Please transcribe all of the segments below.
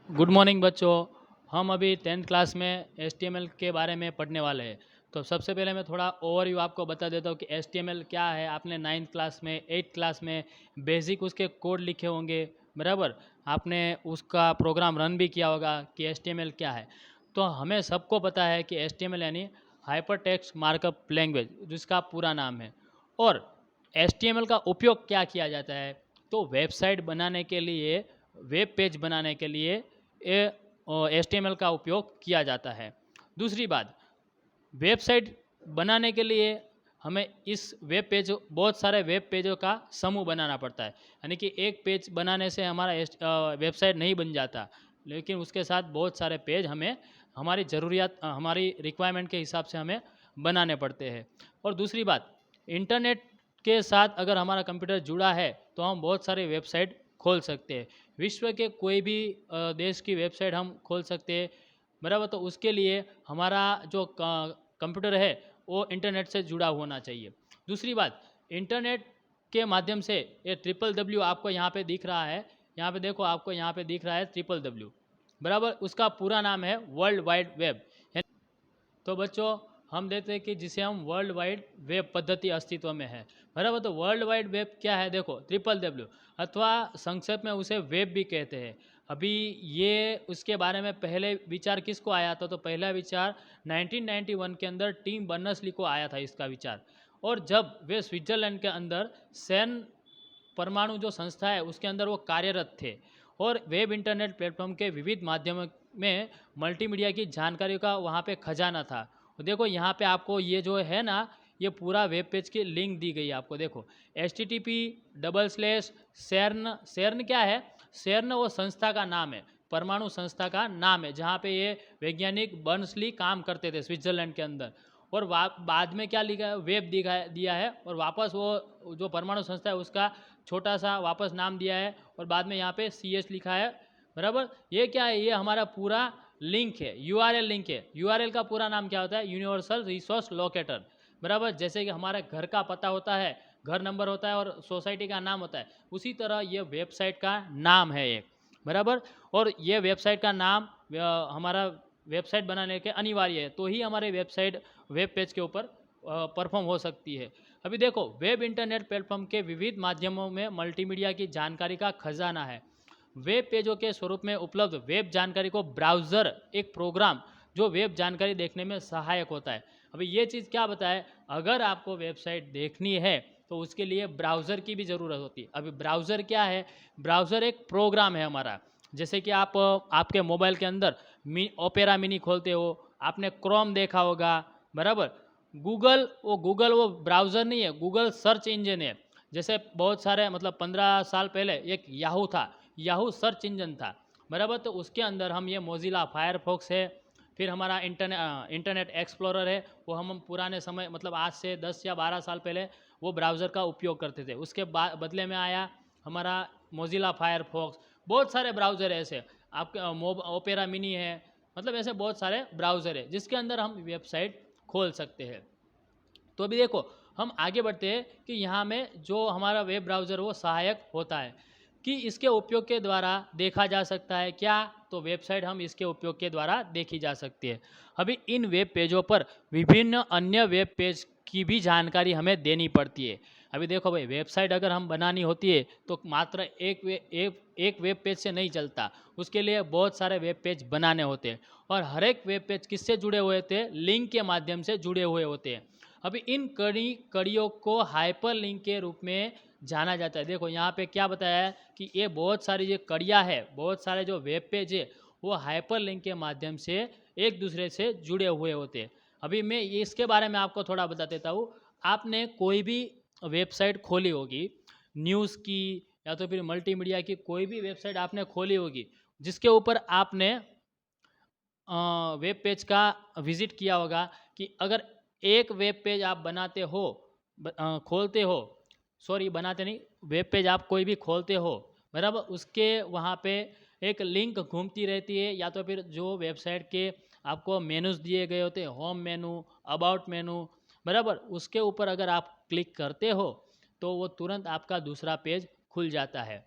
Good morning बच्चों। हम अभी 10th क्लास में HTML के बारे में पढ़ने वाले हैं। तो सबसे पहले मैं थोड़ा ओवरव्यू आपको बता देता हूँ कि HTML क्या है। आपने 9th क्लास में 8th क्लास में बेसिक उसके कोड लिखे होंगे, बराबर। आपने उसका प्रोग्राम रन भी किया होगा कि HTML क्या है। तो हमें सबको पता है कि HTML यानी हाइपर टेक्स्ट मार्कअप लैंग्वेज, जिसका पूरा नाम है। और HTML का उपयोग क्या किया जाता है, तो वेबसाइट बनाने के लिए, वेब पेज बनाने के लिए HTML का उपयोग किया जाता है। दूसरी बात, वेबसाइट बनाने के लिए हमें इस वेब पेज, बहुत सारे वेब पेजों का समूह बनाना पड़ता है। यानी कि एक पेज बनाने से हमारा वेबसाइट नहीं बन जाता, लेकिन उसके साथ बहुत सारे पेज हमें हमारी ज़रूरियात, हमारी रिक्वायरमेंट के हिसाब से हमें बनाने पड़ते हैं। और दूसरी बात, इंटरनेट के साथ अगर हमारा कंप्यूटर जुड़ा है तो हम बहुत सारे वेबसाइट खोल सकते हैं। विश्व के कोई भी देश की वेबसाइट हम खोल सकते हैं, बराबर। तो उसके लिए हमारा जो कंप्यूटर है वो इंटरनेट से जुड़ा होना चाहिए। दूसरी बात, इंटरनेट के माध्यम से ये WWW आपको यहाँ पे दिख रहा है, यहाँ पे देखो, आपको यहाँ पे दिख रहा है WWW, बराबर। उसका पूरा नाम है वर्ल्ड वाइड वेब। तो बच्चों, हम देखते हैं कि जिसे हम वर्ल्ड वाइड वेब पद्धति अस्तित्व में है, बराबर। तो वर्ल्ड वाइड वेब क्या है, देखो, WWW, अथवा संक्षेप में उसे वेब भी कहते हैं। अभी ये उसके बारे में पहले विचार किसको आया था, तो पहला विचार 1991 के अंदर टिम बर्नर्स-ली को आया था इसका विचार। और जब वे स्विट्जरलैंड के अंदर सैन परमाणु जो संस्था है उसके अंदर वो कार्यरत थे, और वेब इंटरनेट प्लेटफॉर्म के विविध माध्यमों में मल्टीमीडिया की जानकारी का वहाँ पे खजाना था। तो देखो यहाँ पे आपको ये जो है ना, ये पूरा वेब पेज की लिंक दी गई है आपको, देखो, http://CERN। CERN क्या है? CERN वो संस्था का नाम है, परमाणु संस्था का नाम है, जहाँ पे ये वैज्ञानिक बर्नस-ली काम करते थे स्विट्जरलैंड के अंदर। और बाद में क्या लिखा है, वेब दिया है, और वापस वो जो परमाणु संस्था है उसका छोटा सा वापस नाम दिया है, और बाद में यहाँ पे CS लिखा है, बराबर। ये क्या है, ये हमारा पूरा लिंक है, URL लिंक है। URL का पूरा नाम क्या होता है, यूनिवर्सल रिसोर्स लोकेटर, बराबर। जैसे कि हमारे घर का पता होता है, घर नंबर होता है, और सोसाइटी का नाम होता है, उसी तरह ये वेबसाइट का नाम है एक, बराबर। और ये वेबसाइट का नाम हमारा वेबसाइट बनाने के अनिवार्य है, तो ही हमारे वेबसाइट वेब पेज के ऊपर परफॉर्म हो सकती है। अभी देखो, वेब इंटरनेट प्लेटफॉर्म के विविध माध्यमों में मल्टीमीडिया की जानकारी का खजाना है। वेब पेजों के स्वरूप में उपलब्ध वेब जानकारी को ब्राउज़र, एक प्रोग्राम जो वेब जानकारी देखने में सहायक होता है। अभी ये चीज़ क्या बताए, अगर आपको वेबसाइट देखनी है तो उसके लिए ब्राउज़र की भी ज़रूरत होती है। अभी ब्राउज़र क्या है, ब्राउज़र एक प्रोग्राम है हमारा। जैसे कि आप आपके मोबाइल के अंदर ओपेरा मिनी खोलते हो, आपने क्रोम देखा होगा, बराबर। गूगल वो ब्राउज़र नहीं है, गूगल सर्च इंजन है। जैसे बहुत सारे, मतलब 15 साल पहले एक याहू था, याहू सर्च इंजन था, बराबर। तो उसके अंदर हम ये मोजिला फायरफॉक्स है, फिर हमारा इंटरनेट एक्सप्लोरर है, वो हम पुराने समय, मतलब आज से 10 या 12 साल पहले वो ब्राउज़र का उपयोग करते थे। उसके बाद बदले में आया हमारा मोजिला फायरफॉक्स। बहुत सारे ब्राउज़र है ऐसे, आपके ओपेरा मिनी है, मतलब ऐसे बहुत सारे ब्राउज़र है जिसके अंदर हम वेबसाइट खोल सकते हैं। तो अभी देखो, हम आगे बढ़ते हैं कि यहाँ में जो हमारा वेब ब्राउज़र वो सहायक होता है, कि इसके उपयोग के द्वारा देखा जा सकता है क्या, तो वेबसाइट हम इसके उपयोग के द्वारा देखी जा सकती है। अभी इन वेब पेजों पर विभिन्न अन्य वेब पेज की भी जानकारी हमें देनी पड़ती है। अभी देखो भाई, वेबसाइट अगर हम बनानी होती है तो मात्र एक वेब पेज से नहीं चलता, उसके लिए बहुत सारे वेब पेज बनाने होते हैं, और हर एक वेब पेज किससे जुड़े हुए थे, लिंक के माध्यम से जुड़े हुए होते हैं। अभी इन कड़ियों को हाइपर लिंक के रूप में जाना जाता है। देखो यहाँ पे क्या बताया है कि ये बहुत सारी जो कड़ियाँ है, बहुत सारे जो वेब पेज है, वो हाइपर लिंक के माध्यम से एक दूसरे से जुड़े हुए होते हैं। अभी मैं इसके बारे में आपको थोड़ा बता देता हूँ। आपने कोई भी वेबसाइट खोली होगी, न्यूज़ की या तो फिर मल्टीमीडिया की कोई भी वेबसाइट आपने खोली होगी, जिसके ऊपर आपने वेब पेज का विज़िट किया होगा, कि अगर एक वेब पेज आप बनाते हो, खोलते हो, सॉरी बनाते नहीं, वेब पेज आप कोई भी खोलते हो, बराबर, उसके वहाँ पे एक लिंक घूमती रहती है, या तो फिर जो वेबसाइट के आपको मेनूज़ दिए गए होते हैं, होम मेनू, अबाउट मेनू, बराबर, उसके ऊपर अगर आप क्लिक करते हो तो वो तुरंत आपका दूसरा पेज खुल जाता है।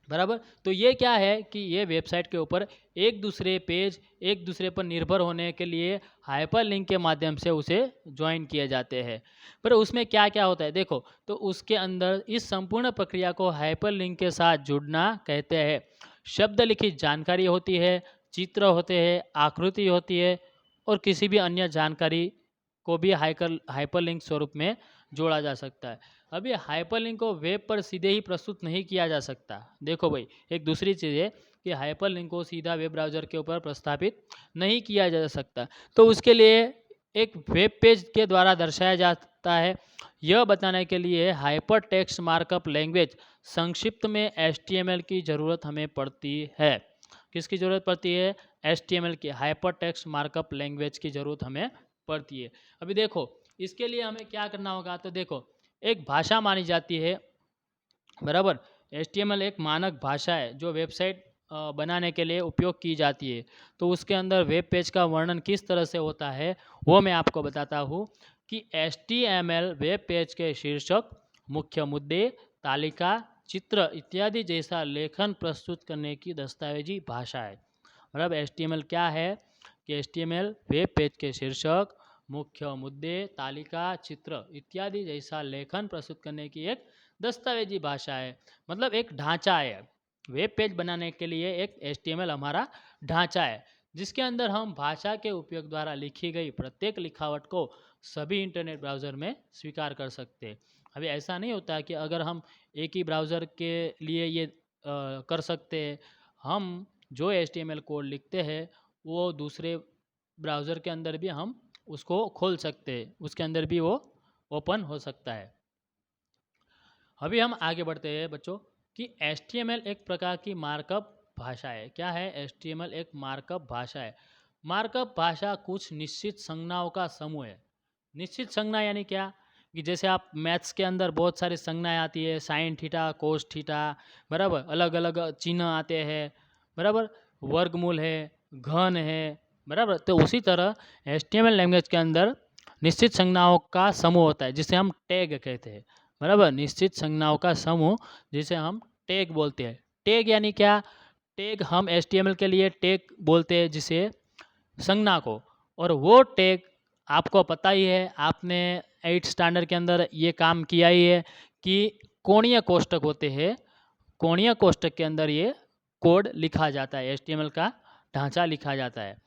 बराबर। तो ये क्या है कि ये वेबसाइट के ऊपर एक दूसरे पेज एक दूसरे पर निर्भर होने के लिए हाइपर लिंक के माध्यम से उसे ज्वाइन किए जाते हैं। पर उसमें क्या क्या होता है देखो, तो उसके अंदर इस संपूर्ण प्रक्रिया को हाइपर लिंक के साथ जुड़ना कहते हैं। शब्द लिखित जानकारी होती है, चित्र होते हैं, आकृति होती है और किसी भी अन्य जानकारी को भी हाइपर लिंक स्वरूप में जोड़ा जा सकता है। अभी हाइपरलिंक को वेब पर सीधे ही प्रस्तुत नहीं किया जा सकता। देखो भाई, एक दूसरी चीज़ है कि हाइपरलिंक को सीधा वेब ब्राउज़र के ऊपर प्रस्थापित नहीं किया जा सकता। तो उसके लिए एक वेब पेज के द्वारा दर्शाया जाता है। यह बताने के लिए हाइपर टेक्स्ट मार्कअप लैंग्वेज, संक्षिप्त में HTML की ज़रूरत हमें पड़ती है। किसकी ज़रूरत पड़ती है? HTML की, हाइपर टेक्स्ट मार्कअप लैंग्वेज की ज़रूरत हमें पड़ती है। अभी देखो, इसके लिए हमें क्या करना होगा, तो देखो, एक भाषा मानी जाती है, बराबर। HTML एक मानक भाषा है जो वेबसाइट बनाने के लिए उपयोग की जाती है। तो उसके अंदर वेब पेज का वर्णन किस तरह से होता है वो मैं आपको बताता हूँ कि HTML वेब पेज के शीर्षक, मुख्य मुद्दे, तालिका, चित्र इत्यादि जैसा लेखन प्रस्तुत करने की दस्तावेजी भाषा है। मतलब HTML क्या है कि HTML वेब पेज के शीर्षक, मुख्य मुद्दे, तालिका, चित्र इत्यादि जैसा लेखन प्रस्तुत करने की एक दस्तावेजी भाषा है। मतलब एक ढांचा है। वेब पेज बनाने के लिए एक HTML हमारा ढांचा है, जिसके अंदर हम भाषा के उपयोग द्वारा लिखी गई प्रत्येक लिखावट को सभी इंटरनेट ब्राउज़र में स्वीकार कर सकते हैं। अभी ऐसा नहीं होता कि अगर हम एक ही ब्राउज़र के लिए ये कर सकते हैं। हम जो HTML कोड लिखते हैं वो दूसरे ब्राउज़र के अंदर भी हम उसको खोल सकते हैं, उसके अंदर भी वो ओपन हो सकता है। अभी हम आगे बढ़ते हैं बच्चों कि HTML एक प्रकार की मार्कअप भाषा है। क्या है? HTML एक मार्कअप भाषा है। मार्कअप भाषा कुछ निश्चित संज्ञाओं का समूह है। निश्चित संज्ञा यानी क्या कि जैसे आप मैथ्स के अंदर बहुत सारी संज्ञाएं आती है, साइन थीटा, कोस थीटा, बराबर, अलग अलग चिन्ह आते हैं, बराबर, वर्गमूल है, घन है, बराबर। तो उसी तरह HTML लैंग्वेज के अंदर निश्चित संज्ञाओं का समूह होता है जिसे हम टैग कहते हैं, बराबर। निश्चित संज्ञाओं का समूह जिसे हम टैग बोलते हैं। टैग यानी क्या? टैग हम HTML के लिए टैग बोलते हैं जिसे संज्ञा को, और वो टैग आपको पता ही है, आपने 8th स्टैंडर्ड के अंदर ये काम किया ही है कि कोणीय कोष्ठक होते हैं। कोणीय कोष्ठक के अंदर ये कोड लिखा जाता है, HTML का ढांचा लिखा जाता है।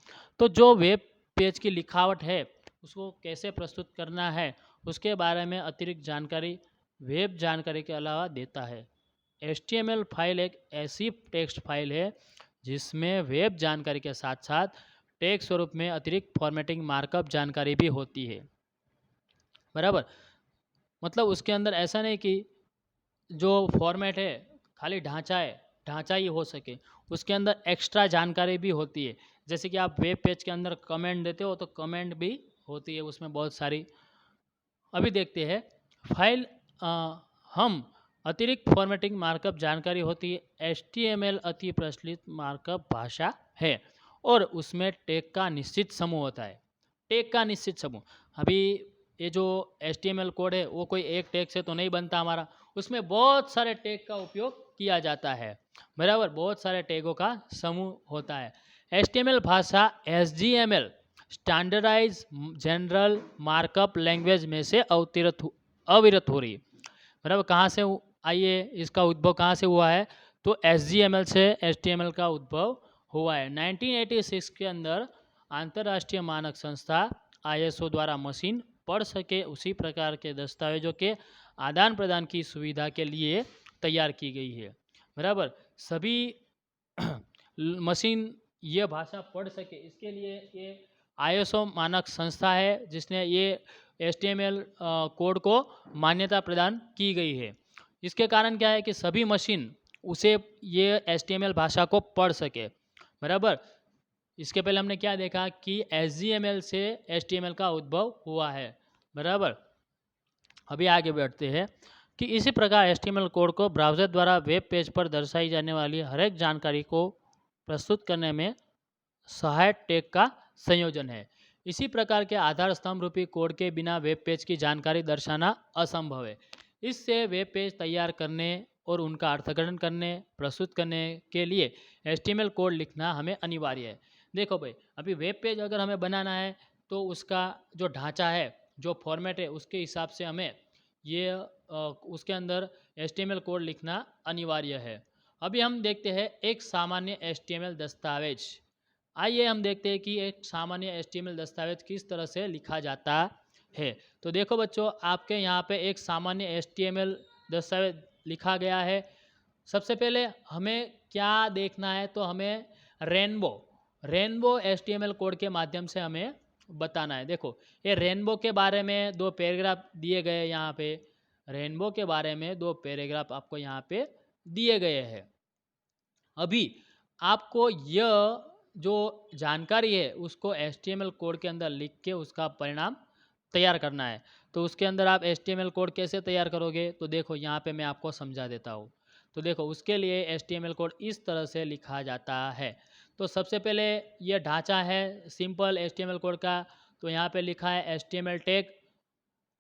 तो जो वेब पेज की लिखावट है उसको कैसे प्रस्तुत करना है उसके बारे में अतिरिक्त जानकारी वेब जानकारी के अलावा देता है। HTML फाइल एक ऐसी टेक्स्ट फाइल है जिसमें वेब जानकारी के साथ साथ टेक्स्ट स्वरूप में अतिरिक्त फॉर्मेटिंग मार्कअप जानकारी भी होती है, बराबर। मतलब उसके अंदर ऐसा नहीं कि जो फॉर्मेट है खाली ढांचा है, ढांचा ही हो सके, उसके अंदर एक्स्ट्रा जानकारी भी होती है। जैसे कि आप वेब पेज के अंदर कमेंट देते हो तो कमेंट भी होती है उसमें बहुत सारी। अभी देखते हैं फाइल हम अतिरिक्त फॉर्मेटिंग मार्कअप जानकारी होती है। HTML अति प्रचलित मार्कअप भाषा है और उसमें टैग का निश्चित समूह होता है। टैग का निश्चित समूह। अभी ये जो HTML कोड है वो कोई एक टैग से तो नहीं बनता हमारा, उसमें बहुत सारे टैग का उपयोग किया जाता है, बराबर। बहुत सारे टैगों का समूह होता है। HTML भाषा SGML standardize general markup language में से अविरत हो रही है, बराबर। कहाँ से आइए, इसका उद्भव कहाँ से हुआ है? तो HTML से HTML का उद्भव हुआ है। 1986 के अंदर अंतर्राष्ट्रीय मानक संस्था ISO द्वारा मशीन पढ़ सके उसी प्रकार के दस्तावेजों के आदान प्रदान की सुविधा के लिए तैयार की गई है, बराबर। सभी मशीन ये भाषा पढ़ सके इसके लिए ये ISO मानक संस्था है जिसने ये HTML कोड को मान्यता प्रदान की गई है। इसके कारण क्या है कि सभी मशीन उसे ये HTML भाषा को पढ़ सके, बराबर। इसके पहले हमने क्या देखा कि HTML से HTML का उद्भव हुआ है, बराबर। अभी आगे बढ़ते हैं कि इसी प्रकार HTML कोड को ब्राउज़र द्वारा वेब पेज पर दर्शाई जाने वाली हर एक जानकारी को प्रस्तुत करने में सहायक टैग का संयोजन है। इसी प्रकार के आधार स्तंभ रूपी कोड के बिना वेब पेज की जानकारी दर्शाना असंभव है। इससे वेब पेज तैयार करने और उनका अर्थघटन करने प्रस्तुत करने के लिए HTML कोड लिखना हमें अनिवार्य है। देखो भाई, अभी वेब पेज अगर हमें बनाना है तो उसका जो ढांचा है, जो फॉर्मेट है, उसके हिसाब से हमें ये उसके अंदर HTML कोड लिखना अनिवार्य है। अभी हम देखते हैं एक सामान्य HTML दस्तावेज। आइए हम देखते हैं कि एक सामान्य HTML दस्तावेज किस तरह से लिखा जाता है। तो देखो बच्चों, आपके यहाँ पे एक सामान्य HTML दस्तावेज लिखा गया है। सबसे पहले हमें क्या देखना है, तो हमें रेनबो HTML कोड के माध्यम से हमें बताना है। देखो, ये रेनबो के बारे में 2 पैराग्राफ दिए गए हैं यहाँ पे। रेनबो के बारे में 2 पैराग्राफ आपको यहाँ पे दिए गए हैं। अभी आपको यह जो जानकारी है उसको HTML कोड के अंदर लिख के उसका परिणाम तैयार करना है। तो उसके अंदर आप HTML कोड कैसे तैयार करोगे, तो देखो यहाँ पे मैं आपको समझा देता हूँ। तो देखो, उसके लिए HTML कोड इस तरह से लिखा जाता है। तो सबसे पहले ये ढांचा है सिंपल HTML कोड का। तो यहाँ पे लिखा है HTML टैग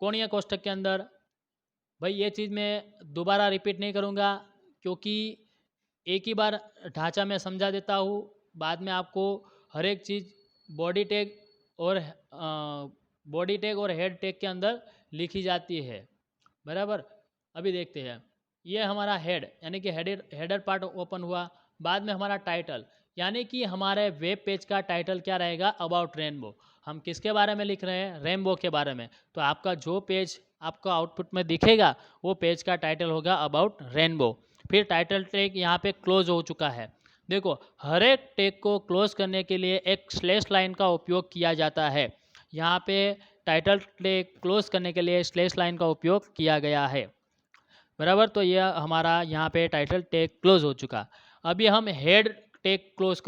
कोणीय कोष्ठक के अंदर। भाई ये चीज़ मैं दोबारा रिपीट नहीं करूँगा, क्योंकि एक ही बार ढांचा मैं समझा देता हूँ, बाद में आपको हर एक चीज़ बॉडी टैग और हेड टैग के अंदर लिखी जाती है, बराबर। अभी देखते हैं, ये हमारा हेड यानी कि हेडर पार्ट ओपन हुआ। बाद में हमारा टाइटल, यानी कि हमारे वेब पेज का टाइटल क्या रहेगा, अबाउट रेनबो। हम किसके बारे में लिख रहे हैं, रेनबो के बारे में। तो आपका जो पेज आपको आउटपुट में दिखेगा वो पेज का टाइटल होगा अबाउट रेनबो। फिर टाइटल टैग यहाँ पे क्लोज हो चुका है। देखो, हर एक टैग को क्लोज करने के लिए एक स्लैश लाइन का उपयोग किया जाता है। यहाँ पे टाइटल टैग क्लोज करने के लिए स्लैश लाइन का उपयोग किया गया है, बराबर। तो यह हमारा यहाँ पे टाइटल टैग क्लोज हो चुका। अभी हम हेड टैग क्लोज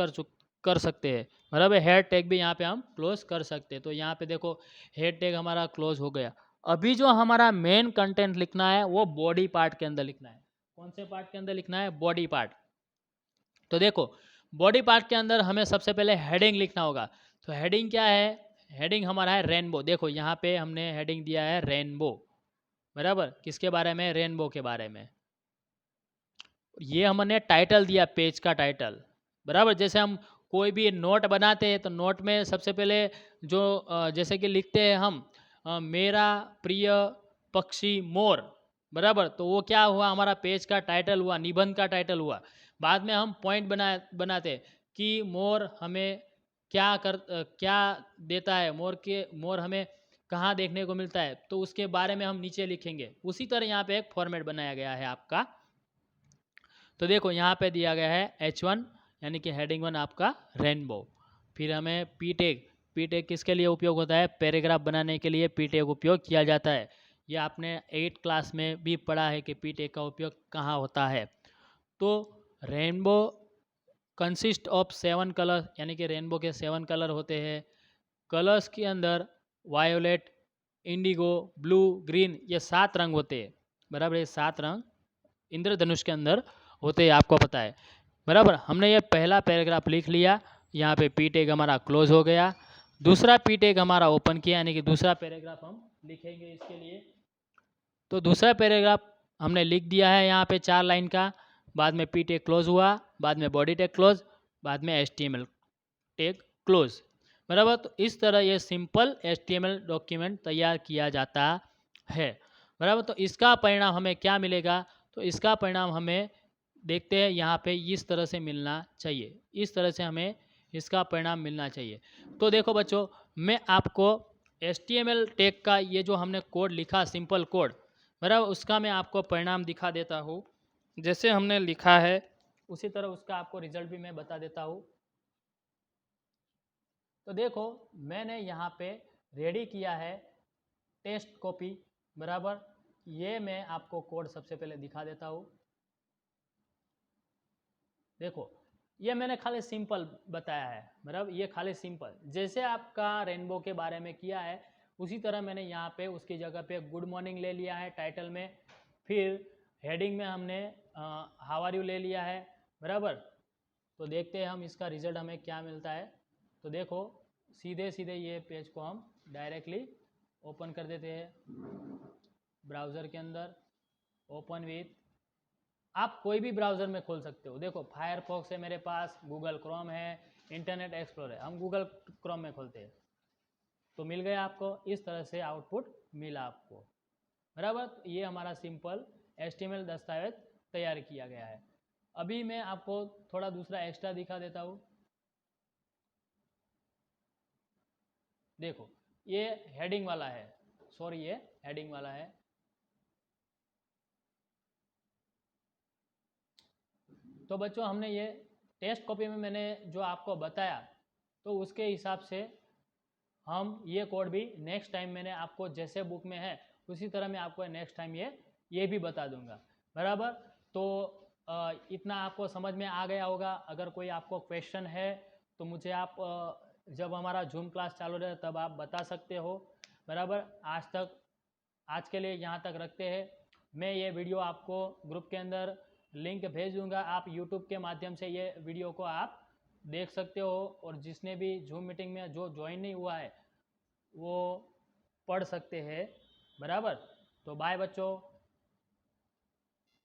कर सकते हैं, बराबर। हेड टैग भी यहाँ पे हम क्लोज कर सकते हैं। तो यहाँ पे देखो, हेड टैग हमारा क्लोज हो गया। अभी जो हमारा मेन कंटेंट लिखना है वो बॉडी पार्ट के अंदर लिखना है। कौन से पार्ट के अंदर लिखना है, बॉडी पार्ट। तो देखो, बॉडी पार्ट के अंदर हमें सबसे पहले हेडिंग लिखना होगा। तो हेडिंग क्या है, हेडिंग हमारा है रेनबो। देखो यहाँ पे हमने हेडिंग दिया है रेनबो, बराबर। किसके बारे में, रेनबो के बारे में। ये हमने टाइटल दिया, पेज का टाइटल, बराबर। जैसे हम कोई भी नोट बनाते हैं तो नोट में सबसे पहले जो जैसे कि लिखते हैं हम मेरा प्रिय पक्षी मोर, बराबर। तो वो क्या हुआ, हमारा पेज का टाइटल हुआ, निबंध का टाइटल हुआ। बाद में हम पॉइंट बनाते कि मोर हमें क्या देता है, मोर हमें कहाँ देखने को मिलता है, तो उसके बारे में हम नीचे लिखेंगे। उसी तरह यहाँ पे एक फॉर्मेट बनाया गया है आपका। तो देखो यहाँ पे दिया गया है H1 यानी कि हेडिंग 1 आपका रेनबो। फिर हमें पी टैग किसके लिए उपयोग होता है, पैराग्राफ बनाने के लिए पी टैग उपयोग किया जाता है। ये आपने 8 क्लास में भी पढ़ा है कि पी टैग का उपयोग कहाँ होता है। तो रेनबो कंसिस्ट ऑफ 7 कलर, यानी कि रेनबो के 7 कलर होते हैं। कलर्स के अंदर वायोलेट, इंडिगो, ब्लू, ग्रीन, ये 7 रंग होते हैं, बराबर। ये 7 रंग इंद्रधनुष के अंदर होते हैं, आपको पता है, बराबर। हमने ये पहला पैराग्राफ लिख लिया, यहाँ पे पी टैग हमारा क्लोज हो गया। दूसरा पी टैग हमारा ओपन किया, यानी कि दूसरा पैराग्राफ हम लिखेंगे इसके लिए। तो दूसरा पैराग्राफ हमने लिख दिया है यहाँ पे 4 लाइन का। बाद में पी टैग क्लोज हुआ, बाद में बॉडी टैग क्लोज, बाद में HTML टैग क्लोज, बराबर। तो इस तरह ये सिंपल HTML डॉक्यूमेंट तैयार किया जाता है, बराबर। तो इसका परिणाम हमें क्या मिलेगा, तो इसका परिणाम हमें देखते हैं यहाँ पे इस तरह से मिलना चाहिए। इस तरह से हमें इसका परिणाम मिलना चाहिए। तो देखो बच्चों, मैं आपको HTML टैग का ये जो हमने कोड लिखा, सिंपल कोड, बराबर, उसका मैं आपको परिणाम दिखा देता हूँ। जैसे हमने लिखा है उसी तरह उसका आपको रिजल्ट भी मैं बता देता हूँ। तो देखो, मैंने यहाँ पे रेडी किया है टेस्ट कॉपी, बराबर। ये मैं आपको कोड सबसे पहले दिखा देता हूँ। देखो, ये मैंने खाली सिंपल बताया है, बराबर। ये खाली सिंपल, जैसे आपका रेनबो के बारे में किया है उसी तरह मैंने यहाँ पे उसकी जगह पे गुड मॉर्निंग ले लिया है टाइटल में। फिर हेडिंग में हमने हाउ आर यू ले लिया है, बराबर। तो देखते हैं हम इसका रिजल्ट हमें क्या मिलता है। तो देखो, सीधे सीधे ये पेज को हम डायरेक्टली ओपन कर देते हैं ब्राउज़र के अंदर, ओपन विथ आप कोई भी ब्राउज़र में खोल सकते हो। देखो फायरफॉक्स है मेरे पास, गूगल क्रोम है, इंटरनेट एक्सप्लोरर है, हम गूगल क्रोम में खोलते हैं तो मिल गया आपको। इस तरह से आउटपुट मिला आपको, बराबर। तो ये हमारा सिंपल HTML दस्तावेज तैयार किया गया है। अभी मैं आपको थोड़ा दूसरा एक्स्ट्रा दिखा देता हूँ। देखो ये हेडिंग वाला है, सॉरी ये हेडिंग वाला है। तो बच्चों हमने ये टेस्ट कॉपी में मैंने जो आपको बताया तो उसके हिसाब से हम ये कोड भी नेक्स्ट टाइम मैंने आपको जैसे बुक में है उसी तरह मैं आपको नेक्स्ट टाइम ये भी बता दूंगा, बराबर। तो इतना आपको समझ में आ गया होगा। अगर कोई आपको क्वेश्चन है तो मुझे आप जब हमारा जूम क्लास चालू रहे तब आप बता सकते हो, बराबर। आज के लिए यहाँ तक रखते हैं। मैं ये वीडियो आपको ग्रुप के अंदर लिंक भेज दूंगा, आप यूट्यूब के माध्यम से ये वीडियो को आप देख सकते हो और जिसने भी जूम मीटिंग में जो ज्वाइन नहीं हुआ है वो पढ़ सकते हैं, बराबर। तो बाय बच्चों।